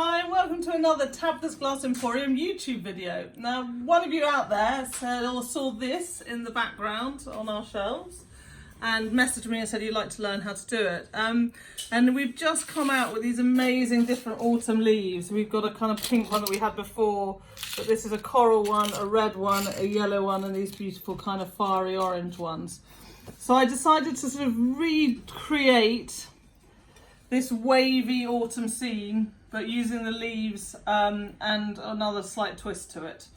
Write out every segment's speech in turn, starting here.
Hi and welcome to another Tabitha's Glass Emporium YouTube video. Now, one of you out there said or saw this in the background on our shelves and messaged me and said you'd like to learn how to do it. And we've just come out with these amazing different autumn leaves. We've got a kind of pink one that we had before, but this is a coral one, a red one, a yellow one, and these beautiful kind of fiery orange ones. So I decided to sort of recreate this wavy autumn scene, but using the leaves and another slight twist to it.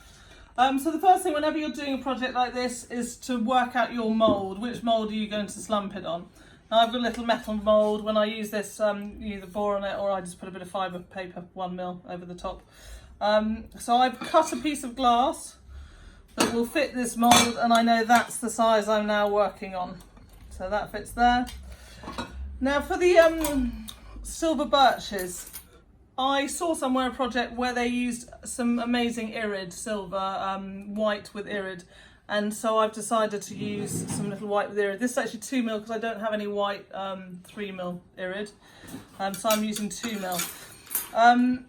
So the first thing, whenever you're doing a project like this, is to work out your mould. Which mould are you going to slump it on? Now I've got a little metal mould. When I use this, you either bore on it or I just put a bit of fibre paper, 1mm, over the top. So I've cut a piece of glass that will fit this mould, and I know that's the size I'm now working on. So that fits there. Now for the silver birches, I saw somewhere a project where they used some amazing irid silver, white with irid, and so I've decided to use some little white with irid. This is actually 2mm because I don't have any white 3mm irid, so I'm using 2mm.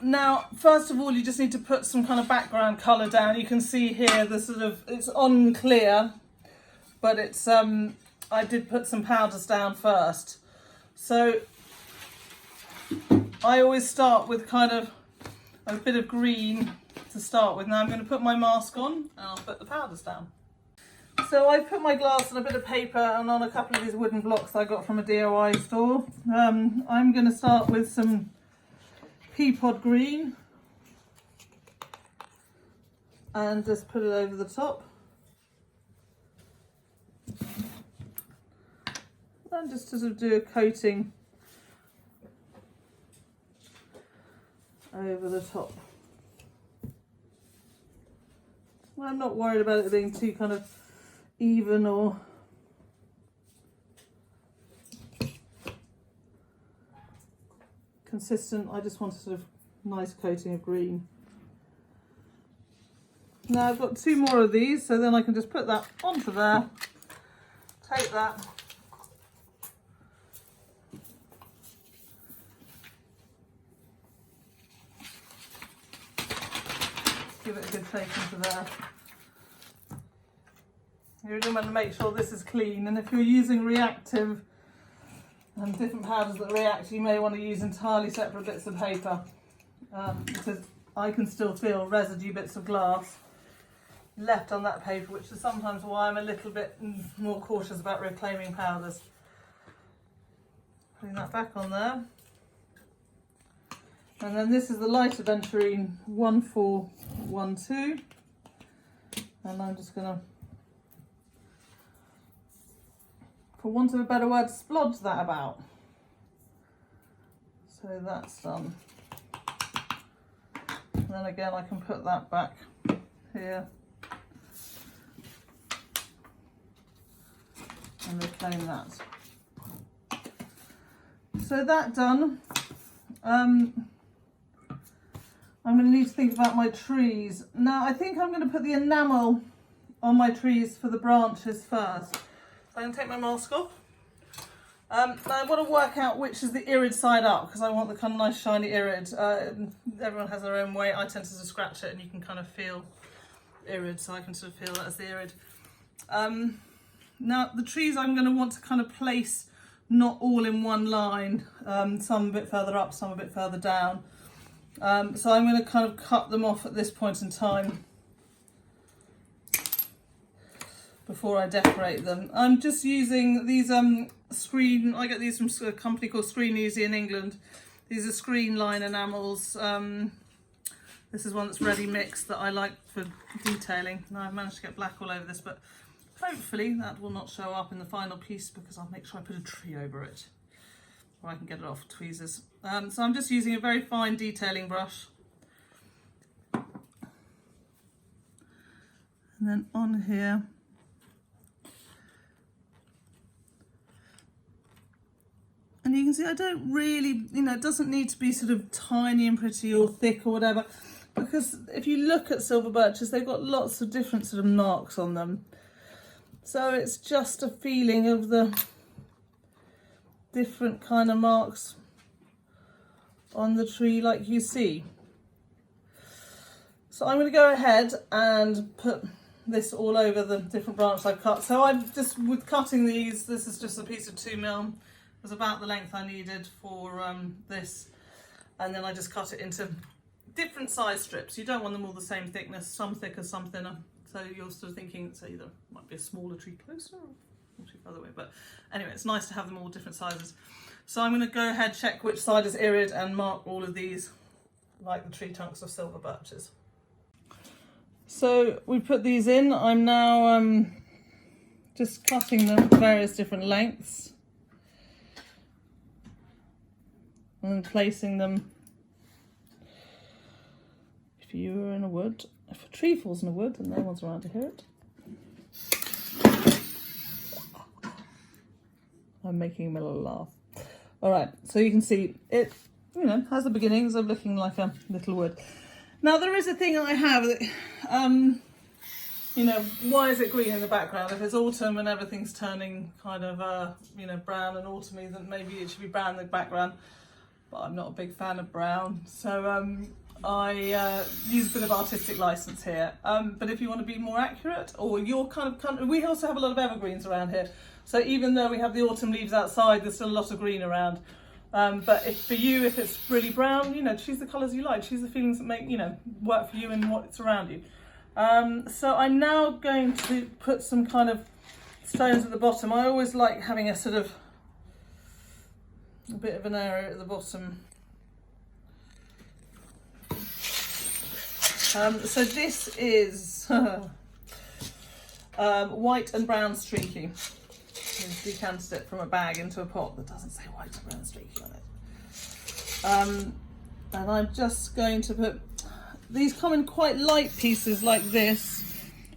Now, first of all, you just need to put some kind of background colour down. You can see here the sort of, it's on clear, but it's I did put some powders down first. So I always start with kind of a bit of green to start with. Now I'm going to put my mask on and I'll put the powders down. So I put my glass on a bit of paper and on a couple of these wooden blocks I got from a DIY store. I'm going to start with some pea pod green and just put it over the top. And just to sort of do a coating over the top. I'm not worried about it being too kind of even or consistent. I just want a sort of nice coating of green. Now I've got 2 more of these, so then I can just put that onto there, take that, give it a good shake into there. You're going to want to make sure this is clean, and if you're using reactive and different powders that react, you may want to use entirely separate bits of paper, because I can still feel residue bits of glass left on that paper, which is sometimes why I'm a little bit more cautious about reclaiming powders. Putting that back on there. And then this is the lighter aventurine 1412, and I'm just going to, for want of a better word, splodge that about. So that's done. And then again I can put that back here and reclaim that. So that done. I'm going to need to think about my trees. Now I think I'm going to put the enamel on my trees for the branches first. So I'm going to take my mask off. Now I want to work out which is the irid side up, because I want the kind of nice shiny irid. Everyone has their own way. I tend to just scratch it and you can kind of feel irid, so I can sort of feel that as the irid. Now the trees I'm going to want to kind of place not all in one line, some a bit further up, some a bit further down. So I'm going to kind of cut them off at this point in time before I decorate them. I'm just using these screen, I get these from a company called Screen Easy in England. These are screen line enamels. This is one that's ready mixed that I like for detailing. Now I've managed to get black all over this, but hopefully that will not show up in the final piece because I'll make sure I put a tree over it, or I can get it off with tweezers. So I'm just using a very fine detailing brush. And then on here, and you can see I don't really, it doesn't need to be sort of tiny and pretty or thick or whatever, because if you look at silver birches, they've got lots of different sort of marks on them. So it's just a feeling of the different kind of marks on the tree like you see. So I'm going to go ahead and put this all over the different branches I've cut. So I'm just, with cutting these, this is just a piece of 2mm. It was about the length I needed for this. And then I just cut it into different size strips. You don't want them all the same thickness, some thicker, some thinner. So you're sort of thinking it's either might be a smaller tree closer or too far away. But anyway, it's nice to have them all different sizes. So I'm going to go ahead, check which side is irid and mark all of these like the tree trunks of silver birches. So we put these in. I'm now just cutting them various different lengths and placing them. If you were in a wood, if a tree falls in a wood and no one's around to hear it. I'm making Miller laugh. All right, so you can see it, you know, has the beginnings of looking like a little wood. Now there is a thing I have that, you know, why is it green in the background? If it's autumn and everything's turning kind of, you know, brown and autumny, then maybe it should be brown in the background. But I'm not a big fan of brown, so I use a bit of artistic license here. But if you want to be more accurate, or your kind of, we also have a lot of evergreens around here. So even though we have the autumn leaves outside, there's still a lot of green around. But if for you, if it's really brown, you know, choose the colours you like, choose the feelings that make, you know, work for you and what's around you. So I'm now going to put some kind of stones at the bottom. I always like having a sort of, a bit of an area at the bottom. So this is white and brown streaky. I've decanted it from a bag into a pot that doesn't say white and brown streaky on it. And I'm just going to put, these come in quite light pieces like this,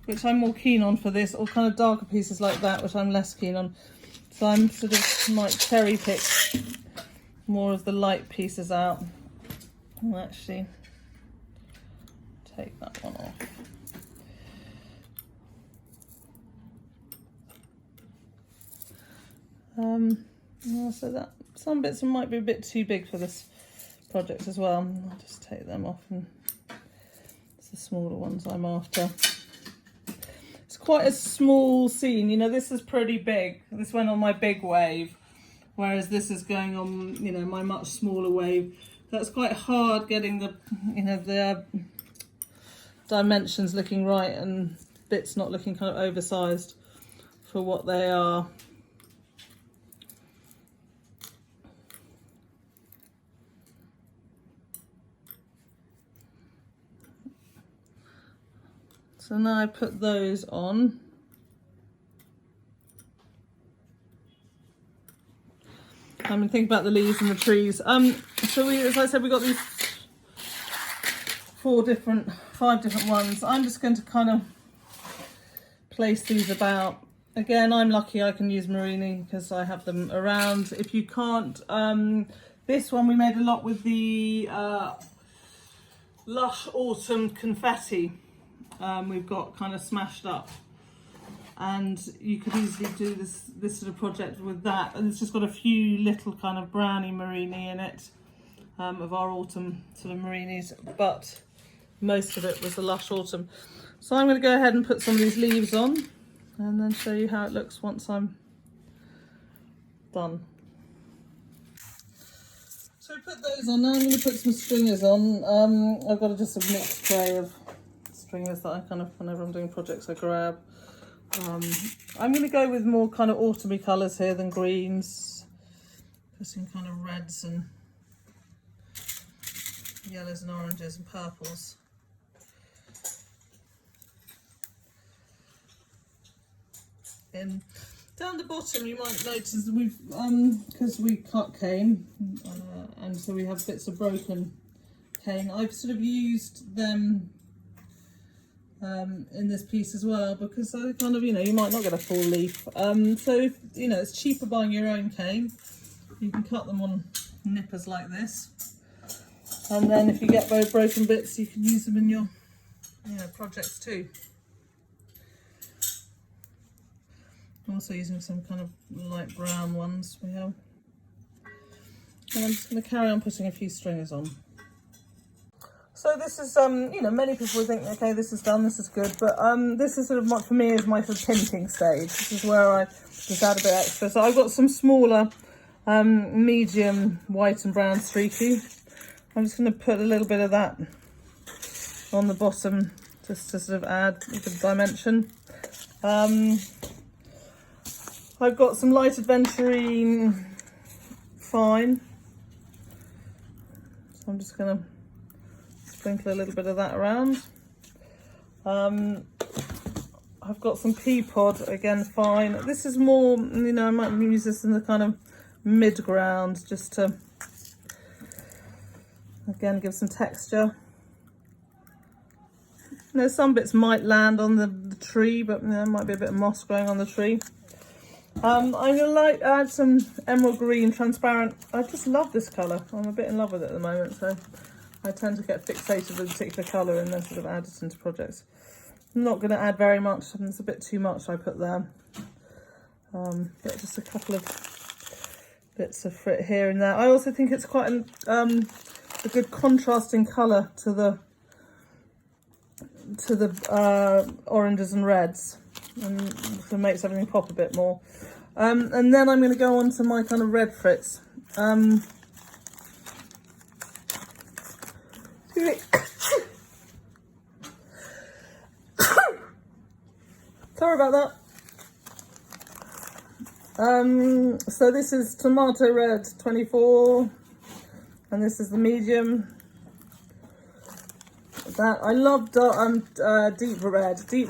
which I'm more keen on for this, or kind of darker pieces like that, which I'm less keen on. So I'm sort of might cherry pick more of the light pieces out. I'll actually take that one off. So that some bits might be a bit too big for this project as well. I'll just take them off, and it's the smaller ones I'm after. It's quite a small scene, you know, this is pretty big. This went on my big wave, whereas this is going on, you know, my much smaller wave. So it's quite hard getting the, you know, the dimensions looking right and bits not looking kind of oversized for what they are. So now I put those on. I'm thinking about the leaves and the trees. So we, as I said, we got these 5 different ones. I'm just going to kind of place these about. Again, I'm lucky I can use murrine because I have them around. If you can't, this one we made a lot with the Lush Autumn Confetti. We've got kind of smashed up, and you could easily do this sort of project with that, and it's just got a few little kind of browny murrine in it, of our autumn sort of murrines, but most of it was the Lush Autumn. So I'm going to go ahead and put some of these leaves on and then show you how it looks once I'm done. So we put those on. Now I'm going to put some stringers on. I've got just a mixed tray of stringers that I kind of, whenever I'm doing projects, I grab. I'm going to go with more kind of autumny colours here than greens. Put some kind of reds and yellows and oranges and purples. Down the bottom you might notice we've, because we cut cane, and so we have bits of broken cane, I've sort of used them in this piece as well, because I kind of, you know, you might not get a full leaf. So if, you know, it's cheaper buying your own cane. You can cut them on nippers like this, and then if you get very broken bits, you can use them in your, you know, projects too. I'm also using some kind of light brown ones we have. And I'm just going to carry on putting a few stringers on. So this is, you know, many people would think, okay, this is done, this is good, but this is sort of, for me, is my sort of tinting stage. This is where I just add a bit extra. So I've got some smaller, medium white and brown streaky. I'm just going to put a little bit of that on the bottom, just to sort of add a bit of dimension. I've got some light aventurine fine. So I'm just going to sprinkle a little bit of that around. I've got some pea pod, again fine. This is more, you know, I might use this in the kind of mid ground just to, again, give some texture. You know, some bits might land on the tree, but you know, there might be a bit of moss growing on the tree. I'm going to add some emerald green transparent. I just love this colour. I'm a bit in love with it at the moment, so I tend to get fixated with a particular colour and then sort of add it into projects. I'm not going to add very much, it's a bit too much I put there. But just a couple of bits of frit here and there. I also think it's quite a good contrasting colour to the oranges and reds, and to make everything pop a bit more. And then I'm going to go on to my kind of red frits. Sorry about that. So this is tomato red 24, and this is the medium. That I love deep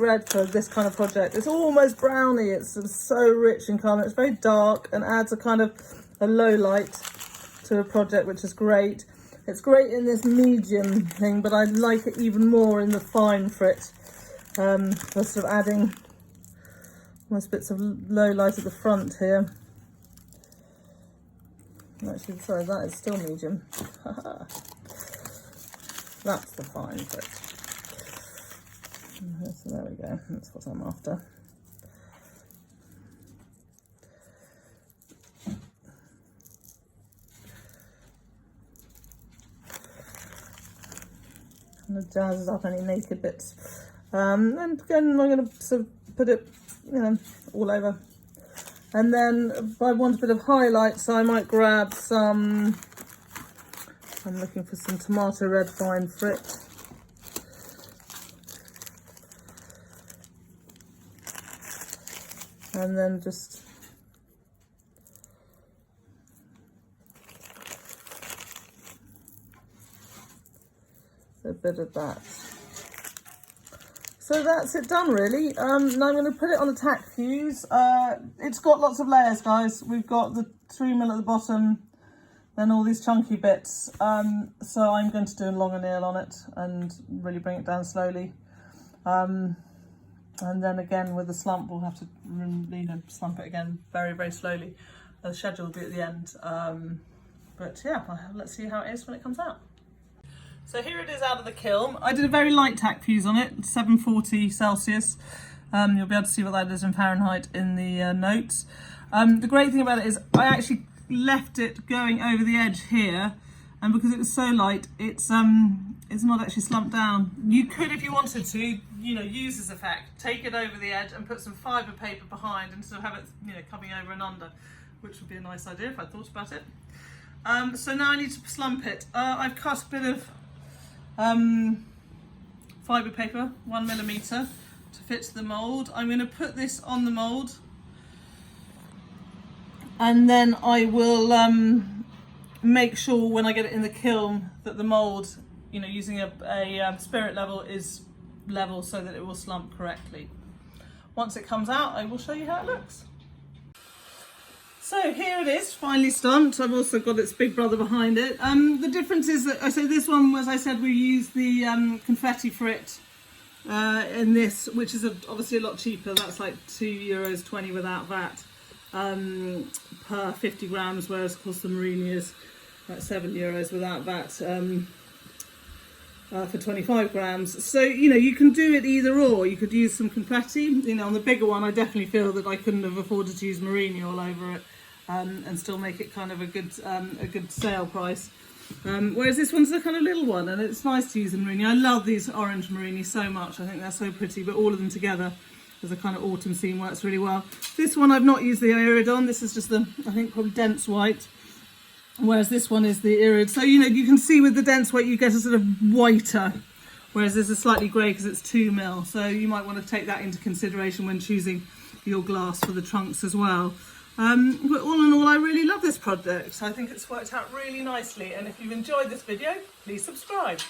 red for this kind of project. It's almost browny. It's so rich in colour. It's very dark and adds a kind of a low light to a project, which is great. It's great in this medium thing, but I like it even more in the fine frit. For sort of adding almost bits of low light at the front here. Actually, sorry, that is still medium. That's the fine frit. So there we go, that's what I'm after. Kind of jazzes up any naked bits. And again, I'm going to sort of put it, you know, all over. And then if I want a bit of highlight, so I might grab some, I'm looking for some tomato red fine frit. And then just a bit of that. So that's it done really. Now I'm going to put it on the Tack Fuse. It's got lots of layers, guys. We've got the 3mm at the bottom, then all these chunky bits. So I'm going to do a longer nail on it and really bring it down slowly. And then again with the slump, we'll have to, you know, slump it again very, very slowly. The schedule will be at the end. But yeah, let's see how it is when it comes out. So here it is out of the kiln. I did a very light Tack Fuse on it, 740 Celsius. You'll be able to see what that is in Fahrenheit in the notes. The great thing about it is I actually left it going over the edge here, and because it was so light, it's not actually slumped down. You could, if you wanted to, you know, use this effect, take it over the edge and put some fibre paper behind and sort of have it, you know, coming over and under, which would be a nice idea if I thought about it. So now I need to slump it. I've cut a bit of fibre paper, 1mm, to fit the mould. I'm going to put this on the mould, and then I will make sure when I get it in the kiln that the mould, you know, using a spirit level, is level so that it will slump correctly. Once it comes out, I will show you how it looks. So here it is, finally stumped. I've also got its big brother behind it. The difference is that, so this one, as I said, we used the confetti frit in this, which is obviously a lot cheaper. That's like €2.20 without VAT per 50 grams, whereas of course the murrine is like €7 without VAT for 25 grams. So, you know, you can do it either or. You could use some confetti. You know, on the bigger one, I definitely feel that I couldn't have afforded to use murrine all over it. and still make it kind of a good sale price. Whereas this one's a kind of little one, and it's nice to use the murrine. I love these orange murrine so much. I think they're so pretty, but all of them together as a kind of autumn scene works really well. This one I've not used the irid on. This is just the, I think, probably dense white, whereas this one is the irid. So, you know, you can see with the dense white you get a sort of whiter, whereas this is slightly grey because it's 2mm. So you might want to take that into consideration when choosing your glass for the trunks as well. But all in all, I really love this project. I think it's worked out really nicely, and if you've enjoyed this video, please subscribe.